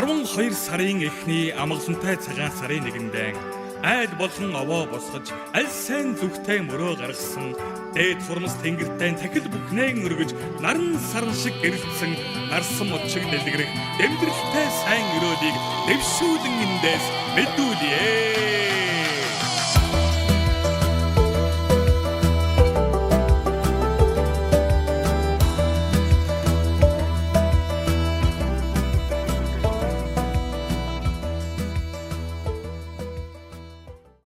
12 сарын эхний амгалантай цагаан сарын нэгэндээ айл болон овоо босгож аль сайн зүгтэй мөрөө гаргасан дээд хурмас тэнгэртэй тахил бүхнээ өргөж наран саран шиг гэрэлтсэн нарсан мод шиг дэлгэрэх дэмдрэлтэй сайн өрөөдийг дэвшүүлэн эндээс мэдүүлье.